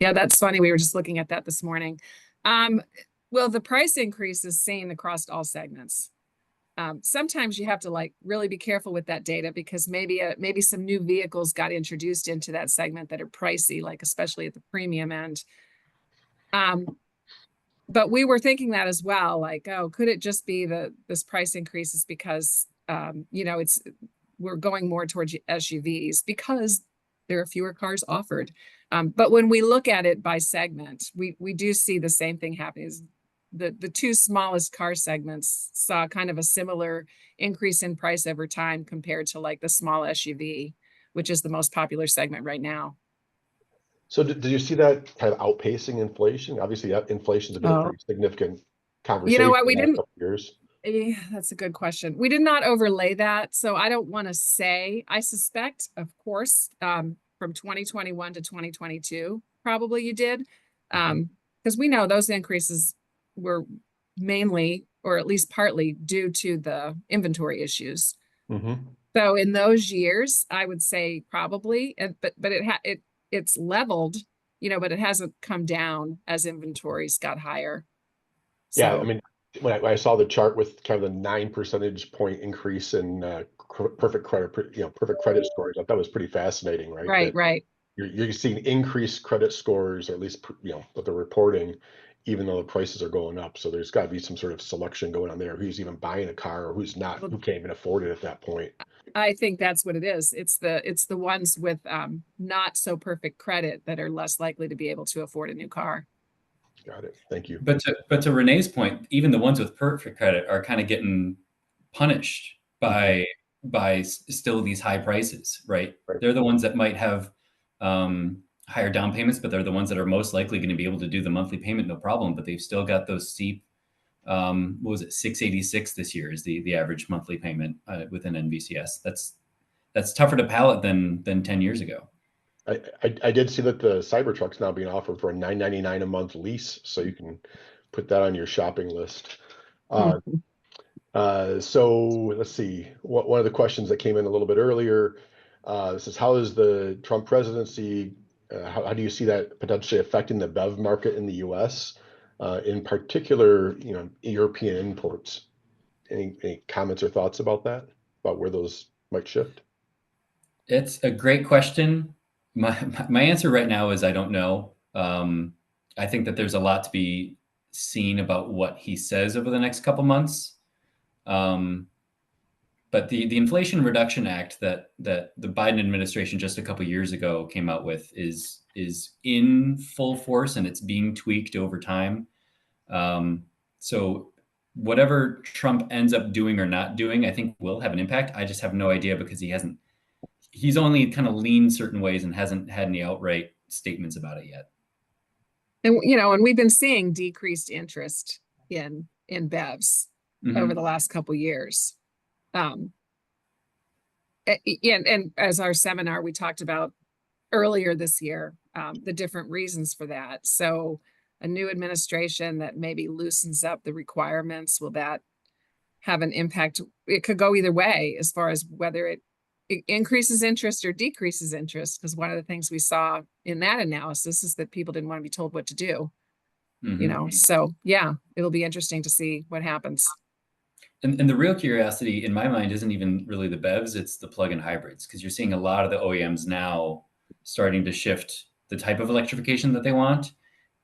Yeah, that's funny. We were just looking at that this morning. Well, the price increase is seen across all segments. Sometimes you have to like really be careful with that data because maybe some new vehicles got introduced into that segment that are pricey, like especially at the premium end. But we were thinking that as well, like, oh, could it just be this price increase is because we're going more towards SUVs because there are fewer cars offered. But when we look at it by segment, we do see the same thing happening. The two smallest car segments saw kind of a similar increase in price over time compared to like the small SUV, which is the most popular segment right now. So did you see that kind of outpacing inflation? Obviously, inflation's been a pretty significant conversation. You know what? We in the didn't. last couple years. Yeah, that's a good question. We did not overlay that, so I don't want to say. I suspect, of course, from 2021 to 2022, probably you did, because we know those increases were mainly, or at least partly, due to the inventory issues. So in those years, I would say probably, but it's leveled, but it hasn't come down as inventories got higher. Yeah, I mean, when I saw the chart with kind of the 9 percentage point increase in perfect credit scores, I thought that was pretty fascinating, right? Right. You're seeing increased credit scores, or at least what they're reporting, even though the prices are going up. So there's got to be some sort of selection going on there. Who's even buying a car, or who's not, who can't even afford it at that point. I think that's what it is. It's the ones with not so perfect credit that are less likely to be able to afford a new car. Got it. Thank you. But to Renee's point, even the ones with perfect credit are kind of getting punished by still these high prices, right? They're the ones that might have higher down payments, but they're the ones that are most likely going to be able to do the monthly payment no problem. But they've still got those steep. What was it? $686 this year is the average monthly payment within NVCS. That's tougher to pallet than 10 years ago. I did see that the Cybertruck's now being offered for a $999 a month lease, so you can put that on your shopping list. So let's see. One of the questions that came in a little bit earlier says, how is the Trump presidency, how do you see that potentially affecting the BEV market in the U.S., in particular, European imports? Any comments or thoughts about that, about where those might shift? It's a great question. My answer right now is I don't know. I think that there's a lot to be seen about what he says over the next couple months. But the Inflation Reduction Act that the Biden administration just a couple years ago came out with is in full force, and it's being tweaked over time. So whatever Trump ends up doing or not doing, I think will have an impact. I just have no idea because he's only kind of leaned certain ways and hasn't had any outright statements about it yet. And we've been seeing decreased interest in BEVs over the last couple years. And as our seminar we talked about earlier this year, the different reasons for that. So a new administration that maybe loosens up the requirements, will that have an impact? It could go either way as far as whether it increases interest or decreases interest, because one of the things we saw in that analysis is that people didn't want to be told what to do. So yeah, it'll be interesting to see what happens. And the real curiosity in my mind isn't even really the BEVs, it's the plug-in hybrids, because you're seeing a lot of the OEMs now starting to shift the type of electrification that they want.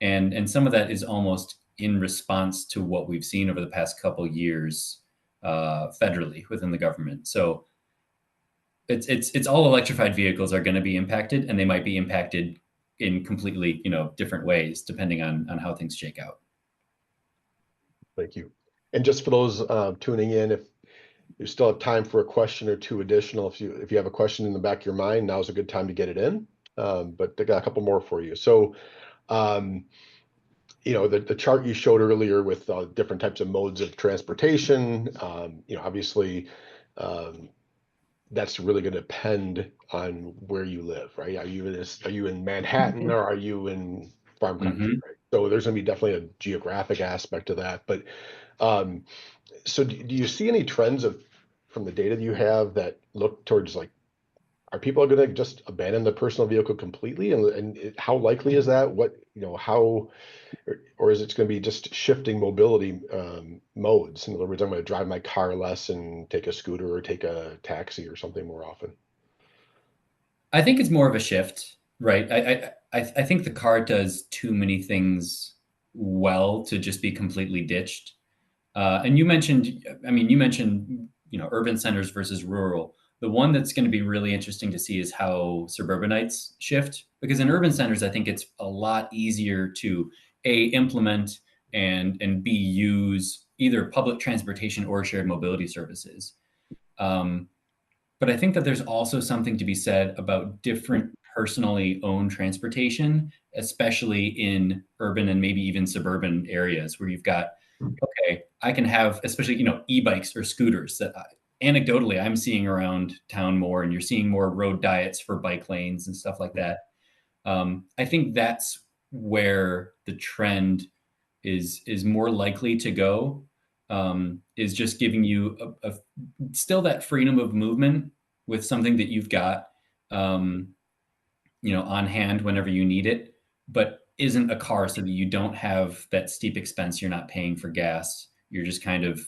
And some of that is almost in response to what we've seen over the past couple years federally within the government. So it's all electrified vehicles are going to be impacted, and they might be impacted in completely different ways depending on how things shake out. Thank you. And just for those tuning in, if you still have time for a question or two additional, if you have a question in the back of your mind, now's a good time to get it in. but I got a couple more for you. So, the chart you showed earlier with different types of modes of transportation, obviously, that's really going to depend on where you live, right? Are you in Manhattan or are you in farm country, right? So there's going to be definitely a geographic aspect to that. But um, so do you see any trends from the data that you have that look towards like, are people going to just abandon the personal vehicle completely? And how likely is that? How, or is it going to be just shifting mobility modes? In other words, I'm going to drive my car less and take a scooter or take a taxi or something more often. I think it's more of a shift, right? I think the car does too many things well to just be completely ditched. And you mentioned, urban centers versus rural. The one that's going to be really interesting to see is how suburbanites shift, because in urban centers, I think it's a lot easier to implement and use either public transportation or shared mobility services. But I think that there's also something to be said about different personally owned transportation, especially in urban and maybe even suburban areas where you've got, okay, I can have, especially, e-bikes or scooters that anecdotally I'm seeing around town more, and you're seeing more road diets for bike lanes and stuff like that. I think that's where the trend is more likely to go, is just giving you still that freedom of movement with something that you've got, on hand whenever you need it, but isn't a car, so that you don't have that steep expense. You're not paying for gas. You're just kind of,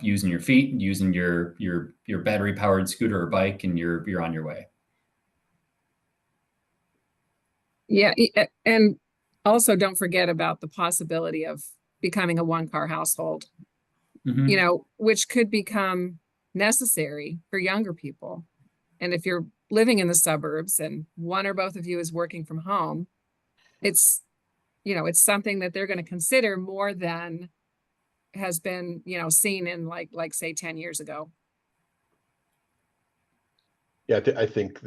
using your feet, using your battery powered scooter or bike, and you're on your way. Yeah, and also don't forget about the possibility of becoming a one-car household, which could become necessary for younger people. And if you're living in the suburbs and one or both of you is working from home, it's something that they're going to consider more than has been, seen in like say 10 years ago. Yeah, I think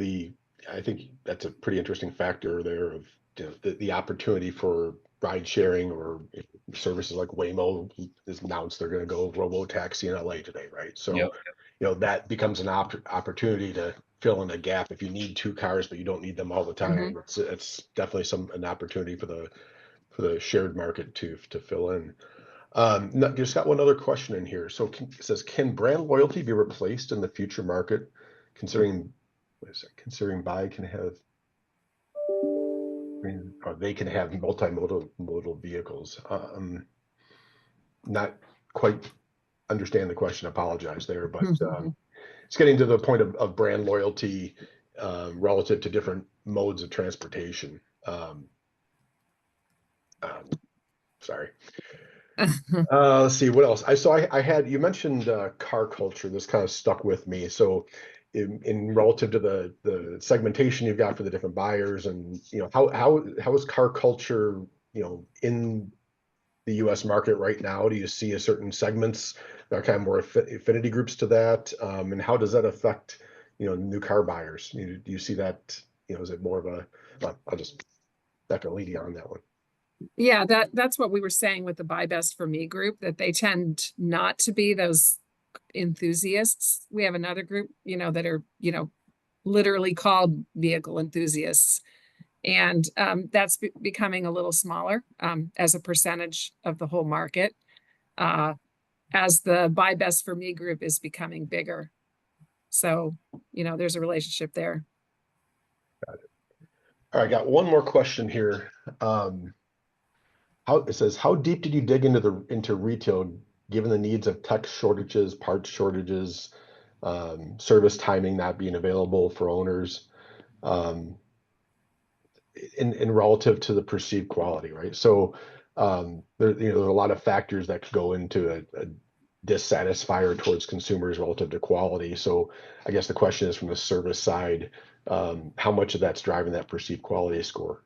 that's a pretty interesting factor there of the opportunity for ride sharing, or services like Waymo has announced they're going to go robo taxi in LA today, right? So, Yep. That becomes an opportunity to fill in a gap if you need two cars, but you don't need them all the time. It's definitely an opportunity for the shared market to fill in. Just got one other question in here. So it says, can brand loyalty be replaced in the future market, considering buy can have, or they can have multimodal vehicles? Not quite understand the question. Apologize there, but it's getting to the point of brand loyalty relative to different modes of transportation. Sorry. Let's see what else. I had, you mentioned car culture. This kind of stuck with me. So in relative to the segmentation you've got for the different buyers, and how is car culture in the US market right now? Do you see a certain segments that are kind of more affinity groups to that? And how does that affect new car buyers? Do you see that, is it more of a, I'll just not gonna lead you on that one. Yeah, that's what we were saying with the Buy Best for Me group, that they tend not to be those enthusiasts. We have another group, that are, literally called vehicle enthusiasts. And that's becoming a little smaller as a percentage of the whole market, as the Buy Best for Me group is becoming bigger. So, there's a relationship there. Got it. All right, got one more question here. It says, how deep did you dig into retail, given the needs of tech shortages, parts shortages, service timing not being available for owners, in relative to the perceived quality, right? So there's a lot of factors that could go into a dissatisfier towards consumers relative to quality. So I guess the question is, from the service side, how much of that's driving that perceived quality score?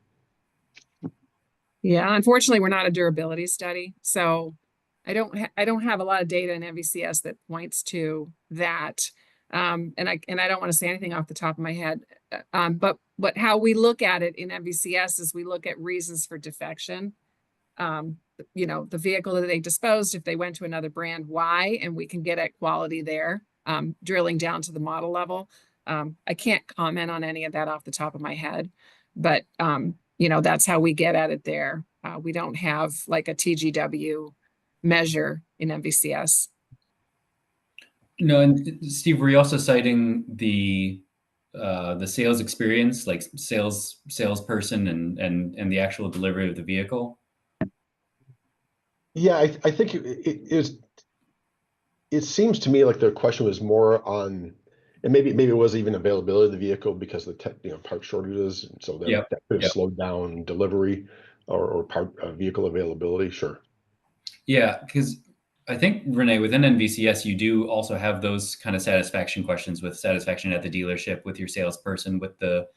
Yeah, unfortunately, we're not a durability study, so I don't have a lot of data in NVCS that points to that. And I don't want to say anything off the top of my head. But how we look at it in NVCS is we look at reasons for defection. The vehicle that they disposed, if they went to another brand, why, and we can get at quality there, drilling down to the model level. I can't comment on any of that off the top of my head, but that's how we get at it there. We don't have like a TGW measure in NVCS. No, and Steve, were you also citing the sales experience, like salesperson and the actual delivery of the vehicle? Yeah, I think it seems to me like the question was more on, and maybe it was even availability of the vehicle because of the part shortages, and so that could have slowed down delivery or vehicle availability. Sure. Yeah, because I think, Renee, within NVCS, you do also have those kind of satisfaction questions with satisfaction at the dealership, with your salesperson, with the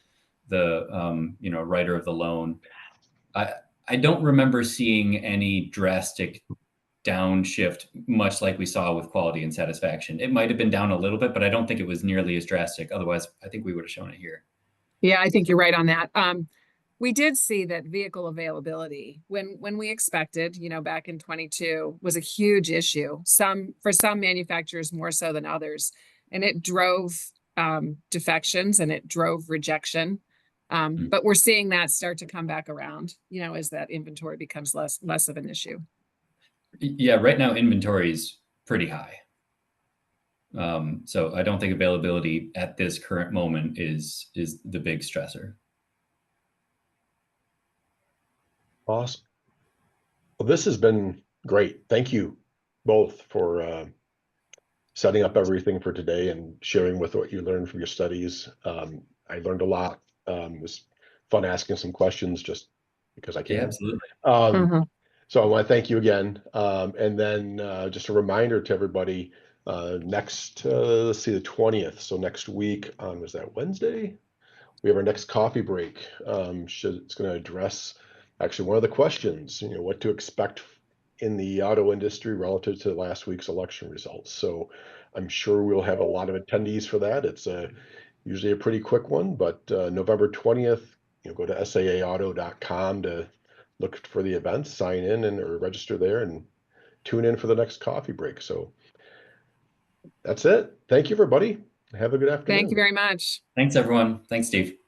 writer of the loan. I don't remember seeing any drastic downshift, much like we saw with quality and satisfaction. It might have been down a little bit, but I don't think it was nearly as drastic. Otherwise, I think we would have shown it here. Yeah, I think you're right on that. We did see that vehicle availability, when we expected, back in 22, was a huge issue. For some manufacturers more so than others, and it drove defections and it drove rejection. But we're seeing that start to come back around, as that inventory becomes less of an issue. Yeah, right now inventory is pretty high. So I don't think availability at this current moment is the big stressor. Awesome. Well, this has been great. Thank you both for setting up everything for today and sharing with what you learned from your studies. I learned a lot. It was fun asking some questions just because I can. Yeah, absolutely. So I want to thank you again. And then just a reminder to everybody, next, let's see, the 20th. So next week, was that Wednesday? We have our next coffee break. It's going to address actually one of the questions, what to expect in the auto industry relative to last week's election results. So I'm sure we'll have a lot of attendees for that. It's usually a pretty quick one, but November 20th, go to SAAauto.com to look for the event, sign in or register there and tune in for the next coffee break. So that's it. Thank you, everybody. Have a good afternoon. Thank you very much. Thanks, everyone. Thanks, Steve.